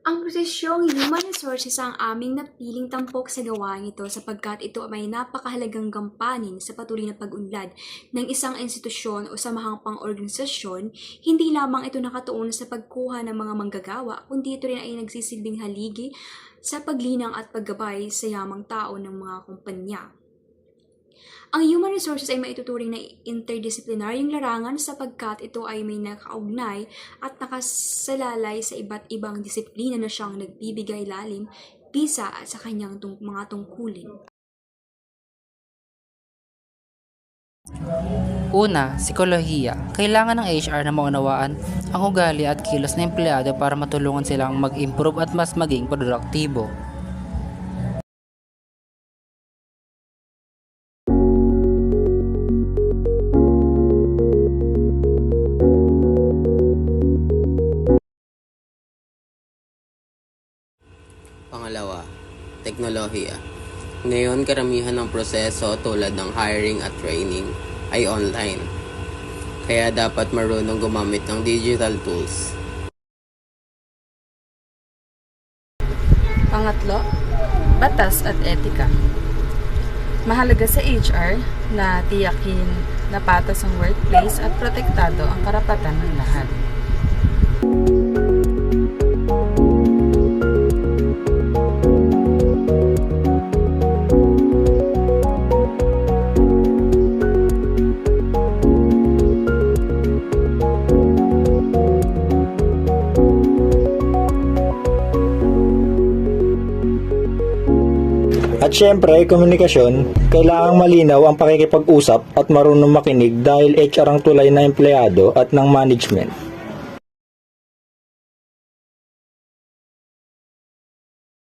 Ang prosesyong Human Resources ang aming napiling tampok sa gawain ito sapagkat ito ay may napakahalagang gampanin sa patuloy na pag-unlad ng isang institusyon o samahang pang-organisasyon. Hindi lamang ito nakatuon sa pagkuha ng mga manggagawa, kundi ito rin ay nagsisilbing haligi sa paglinang at paggabay sa yamang tao ng mga kumpanya. Ang human resources ay maituturing na interdisiplinaryong larangan sapagkat ito ay may nakaugnay at nakasalalay sa iba't ibang disiplina na siyang nagbibigay lalim, bisa at sa kanyang mga tungkulin. Una, psikolohiya. Kailangan ng HR na maunawaan ang ugali at kilos ng empleyado para matulungan silang mag-improve at mas maging produktibo. Pangalawa, teknolohiya. Ngayon, karamihan ng proseso tulad ng hiring at training ay online. Kaya dapat marunong gumamit ng digital tools. Pangatlo, batas at etika. Mahalaga sa HR na tiyakin na patas ang workplace at protektado ang karapatan ng lahat. At syempre, komunikasyon, kailangang malinaw ang pakikipag-usap at marunong makinig dahil HR ang tulay na empleyado at ng management.